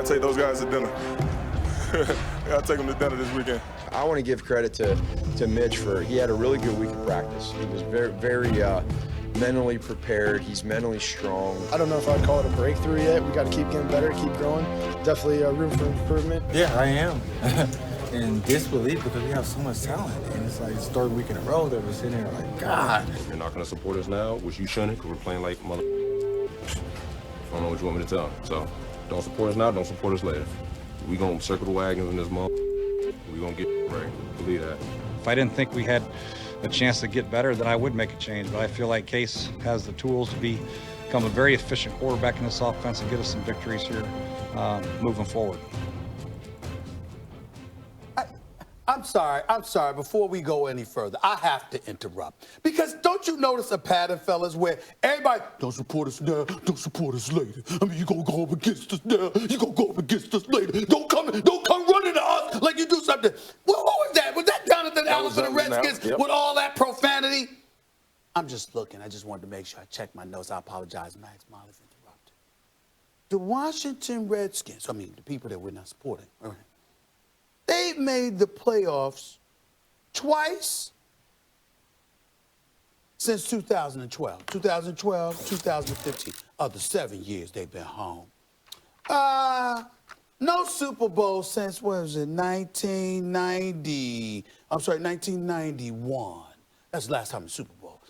gotta take those guys to dinner. I gotta take them to dinner this weekend. I want to give credit to Mitch for he had a really good week of practice. He was very mentally prepared. He's mentally strong. I don't know if I'd call it a breakthrough yet. We got to keep getting better, keep growing. Definitely room for improvement. Yeah, I am. In disbelief because we have so much talent. And it's like it's the third week in a row that we're sitting here like, God. You're not going to support us now, which you shouldn't, because we're playing like mother. I don't know what you want me to tell them. So don't support us now, don't support us later. We going to circle the wagons in this month. We going to get right. Believe that. If I didn't think we had a chance to get better, then I would make a change. But I feel like Case has the tools to become a very efficient quarterback in this offense and get us some victories here moving forward. I'm sorry. Before we go any further, I have to interrupt. Because don't you notice a pattern, fellas, where everybody, don't support us now, don't support us later. I mean, you're going to go up against us now, you're going to go up against us later. Don't come running to us like you do something. What was that? Was that Jonathan Allen for the Redskins with all that profanity? I'm just looking. I just wanted to make sure I checked my notes. I apologize, Max Molly, for interrupting. The Washington Redskins, the people that we're not supporting, all right, they've made the playoffs twice since 2012. 2012, 2015. Of the 7 years they've been home. No Super Bowl since, 1991. That's the last time in Super Bowl.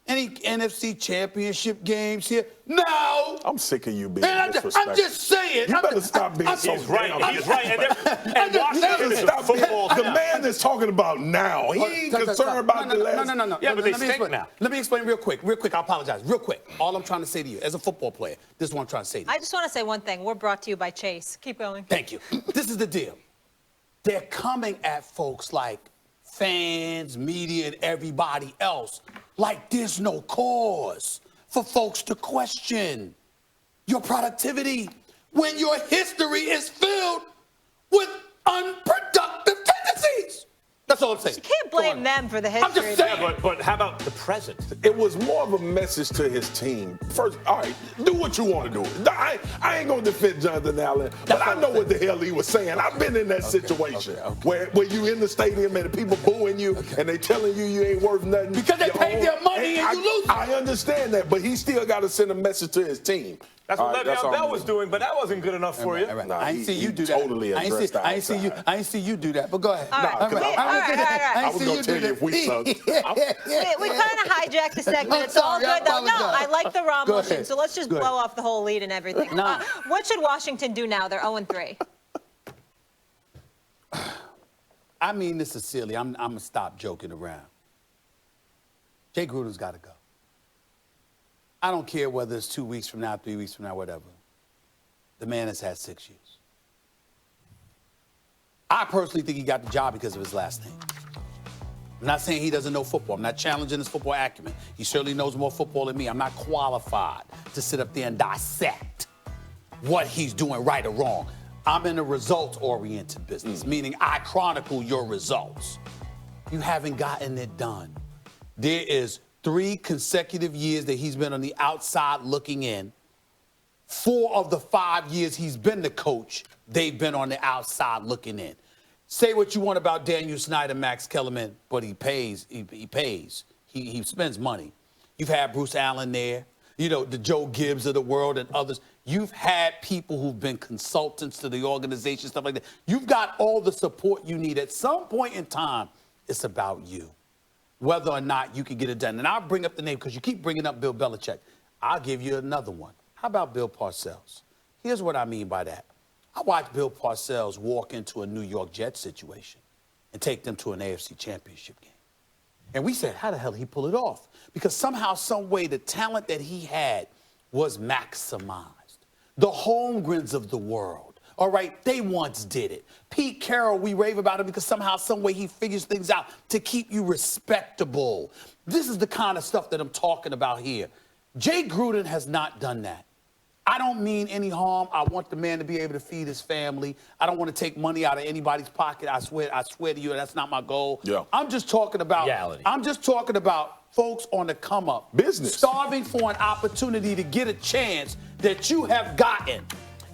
Any NFC championship games here? No. I'm sick of you being disrespectful. I'm just saying. You better stop being so He's right. He's right. And Washington is stop football. The man is talking about now. He ain't concerned about the last. No. Yeah, but they stink now. Let me explain real quick. I apologize. Real quick. All I'm trying to say to you, as a football player, this is what I'm trying to say to you. I just want to say one thing. We're brought to you by Chase. Keep going. Thank you. This is the deal. They're coming at folks like fans, media, and everybody else like there's no cause for folks to question your productivity when your history is filled with unproductive tendencies. That's all I'm saying. You can't blame them for the history. I'm just saying. Yeah, but how about the present? It was more of a message to his team. First, all right, do what you want to do. I ain't going to defend Jonathan Allen, but I know what the hell he was saying. I've been in that situation where you in the stadium and the people booing you and they telling you ain't worth nothing. Because they paid their money and you lose. I understand that, but he still got to send a message to his team. That's what Le'Veon Bell was doing, but that wasn't good enough for you. Nah, I ain't see you do that. Totally addressed I ain't see you do that. But go ahead. All right. I was going to tell you if we suck. We kind of hijacked the segment. It's all good, though. No, I like the raw motion, so let's just blow off the whole lead and everything. What should Washington do now? They're 0-3. I mean this sincerely. I'm going to stop joking around. Jay Gruden's got to go. I don't care whether it's 2 weeks from now, 3 weeks from now, whatever. The man has had 6 years. I personally think he got the job because of his last name. I'm not saying he doesn't know football. I'm not challenging his football acumen. He certainly knows more football than me. I'm not qualified to sit up there and dissect what he's doing right or wrong. I'm in a results-oriented business, meaning I chronicle your results. You haven't gotten it done. There is 3 consecutive years that he's been on the outside looking in. 4 of the 5 years he's been the coach, they've been on the outside looking in. Say what you want about Daniel Snyder, Max Kellerman, but he pays. He pays. He spends money. You've had Bruce Allen there, the Joe Gibbs of the world and others. You've had people who've been consultants to the organization, stuff like that. You've got all the support you need. At some point in time, it's about you, whether or not you can get it done. And I'll bring up the name because you keep bringing up Bill Belichick. I'll give you another one. How about Bill Parcells? Here's what I mean by that. I watched Bill Parcells walk into a New York Jets situation and take them to an AFC championship game. And we said, how the hell did he pull it off? Because somehow, some way, the talent that he had was maximized. The Holmgrens of the world, all right, they once did it. Pete Carroll, we rave about him because somehow, some way, he figures things out to keep you respectable. This is the kind of stuff that I'm talking about here. Jay Gruden has not done that. I don't mean any harm. I want the man to be able to feed his family. I don't want to take money out of anybody's pocket. I swear to you, that's not my goal. Yeah. I'm just talking about reality. I'm just talking about folks on the come up. Business. Starving for an opportunity to get a chance that you have gotten.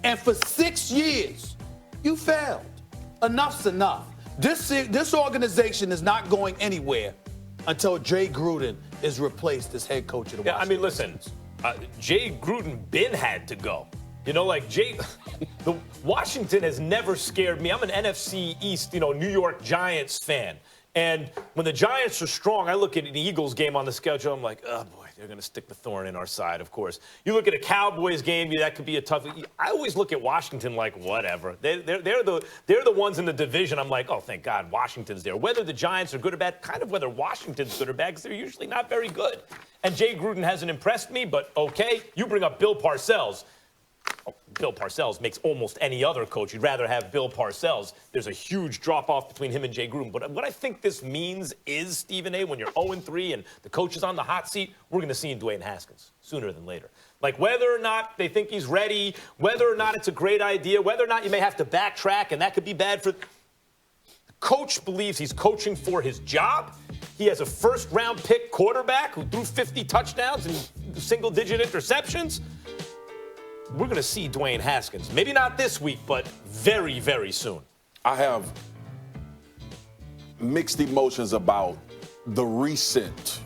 And for 6 years, you failed. Enough's enough. This organization is not going anywhere until Jay Gruden is replaced as head coach of the Washington. I mean, listen, Jay Gruden had to go. You know, like the Washington has never scared me. I'm an NFC East, New York Giants fan. And when the Giants are strong, I look at an Eagles game on the schedule, I'm like, oh boy, they're going to stick the thorn in our side, of course. You look at a Cowboys game, that could be a tough. I always look at Washington like whatever. They're the ones in the division. I'm like, oh, thank God, Washington's there. Whether the Giants are good or bad, kind of whether Washington's good or bad, because they're usually not very good. And Jay Gruden hasn't impressed me, but okay, you bring up Bill Parcells. Bill Parcells makes almost any other coach. You'd rather have Bill Parcells. There's a huge drop-off between him and Jay Gruden. But what I think this means is, Stephen A., when you're 0-3 and the coach is on the hot seat, we're going to see Dwayne Haskins sooner than later. Like whether or not they think he's ready, whether or not it's a great idea, whether or not you may have to backtrack, and that could be bad for... The coach believes he's coaching for his job. He has a first-round pick quarterback who threw 50 touchdowns and single-digit interceptions. We're going to see Dwayne Haskins. Maybe not this week, but very, very soon. I have mixed emotions about the recent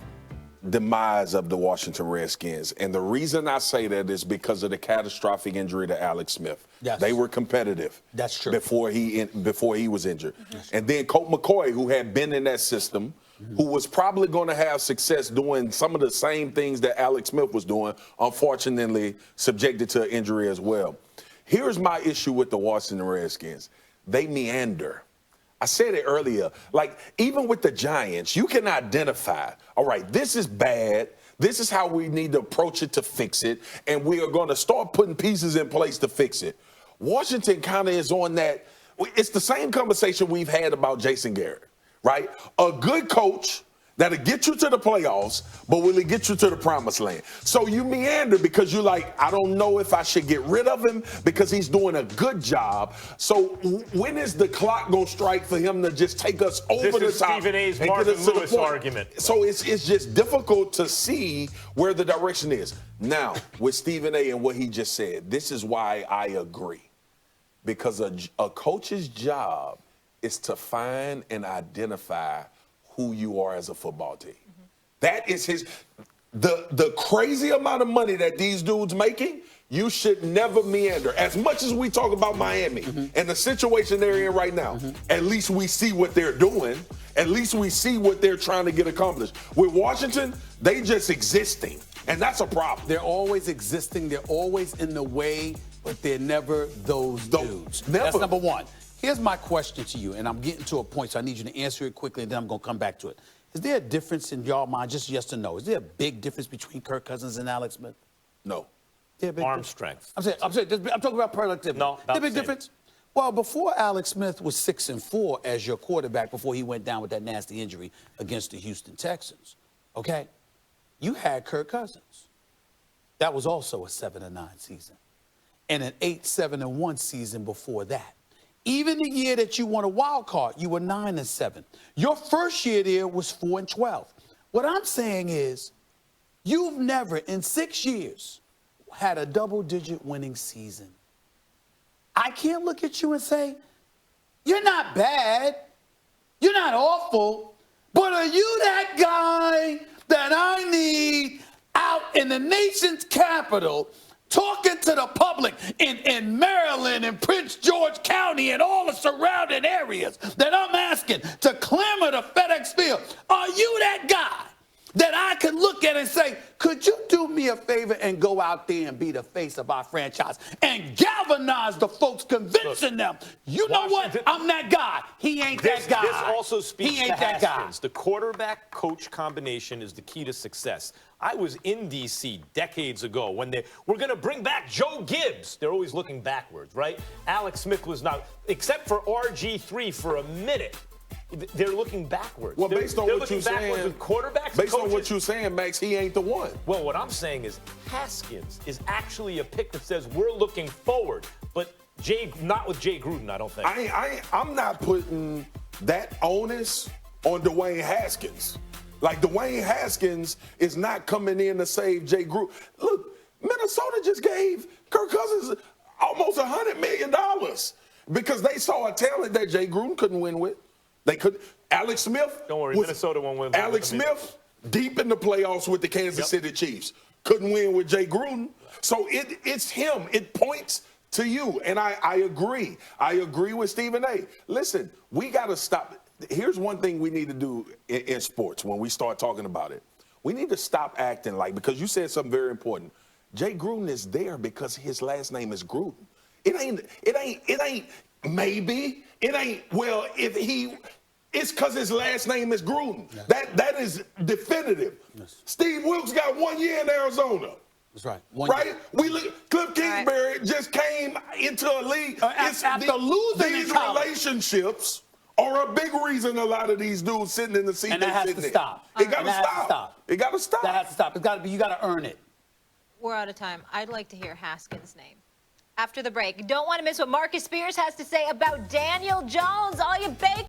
demise of the Washington Redskins. And the reason I say that is because of the catastrophic injury to Alex Smith. Yes. They were competitive. That's true. Before he was injured. And then Colt McCoy, who had been in that system, who was probably going to have success doing some of the same things that Alex Smith was doing, unfortunately subjected to an injury as well. Here's my issue with the Washington Redskins. They meander. I said it earlier, like even with the Giants, you can identify, all right, this is bad. This is how we need to approach it to fix it. And we are going to start putting pieces in place to fix it. Washington kind of is on that. It's the same conversation we've had about Jason Garrett. Right? A good coach that'll get you to the playoffs, but will it get you to the promised land? So you meander because you're like, I don't know if I should get rid of him because he's doing a good job. So when is the clock going to strike for him to just take us over the top? This is Stephen A's Marvin Lewis argument. So it's just difficult to see where the direction is. Now, with Stephen A. and what he just said, this is why I agree. Because a coach's job is to find and identify who you are as a football team. Mm-hmm. That is the crazy amount of money that these dudes making, you should never meander. As much as we talk about Miami and the situation they're in right now, at least we see what they're doing. At least we see what they're trying to get accomplished. With Washington, they just existing, and that's a problem. They're always existing. They're always in the way, but they're never those dudes. Never. That's number one. Here's my question to you, and I'm getting to a point, so I need you to answer it quickly, and then I'm going to come back to it. Is there a difference in y'all mind, just yes or no? Is there a big difference between Kirk Cousins and Alex Smith? No. Arm strength. I'm talking about productivity. No, not the big difference. Well, before Alex Smith was 6-4 as your quarterback, before he went down with that nasty injury against the Houston Texans, okay, you had Kirk Cousins. That was also a 7-9 season, and an 8-7-1 season before that. Even the year that you won a wild card, you were 9-7. Your first year there was 4-12. What I'm saying is, you've never in 6 years had a double-digit winning season. I can't look at you and say, you're not bad, you're not awful, but are you that guy that I need out in the nation's capital talking to the public in Maryland and Prince George County and all the surrounding areas that I'm asking to clamor to FedEx Field? Are you that guy that I can look at and say, could you do me a favor and go out there and be the face of our franchise and galvanize the folks, convincing them, you know what, I'm that guy. He ain't that guy. This also speaks he ain't to that Haskins. guy. The quarterback-coach combination is the key to success. I was in D.C. decades ago when they were going to bring back Joe Gibbs. They're always looking backwards, right? Alex Smith was not, except for RG3 for a minute. They're looking backwards. Well, based on what you're saying, with quarterbacks, based on what you're saying, Max, he ain't the one. Well, what I'm saying is Haskins is actually a pick that says we're looking forward, but not with Jay Gruden, I don't think. I'm not putting that onus on Dwayne Haskins. Like, Dwayne Haskins is not coming in to save Jay Gruden. Look, Minnesota just gave Kirk Cousins almost $100 million because they saw a talent that Jay Gruden couldn't win with. They could. Alex Smith. Don't worry, Minnesota won't win. Alex Smith, deep in the playoffs with the Kansas City Chiefs, couldn't win with Jay Gruden. So it's him. It points to you. And I agree. I agree with Stephen A. Listen, we got to stop. Here's one thing we need to do in sports when we start talking about it. We need to stop acting like, because you said something very important. Jay Gruden is there because his last name is Gruden. It ain't maybe. It ain't, well, it's because his last name is Gruden. Yes. That is definitive. Yes. Steve Wilkes got 1 year in Arizona. That's right. Cliff Kingsbury just came into a league. After losing these relationships are a big reason a lot of these dudes sitting in the seat. And that has to stop. It got to stop. It got to stop. That has to stop. It's got to be. You got to earn it. We're out of time. I'd like to hear Haskins' name after the break. Don't want to miss what Marcus Spears has to say about Daniel Jones. All you bake.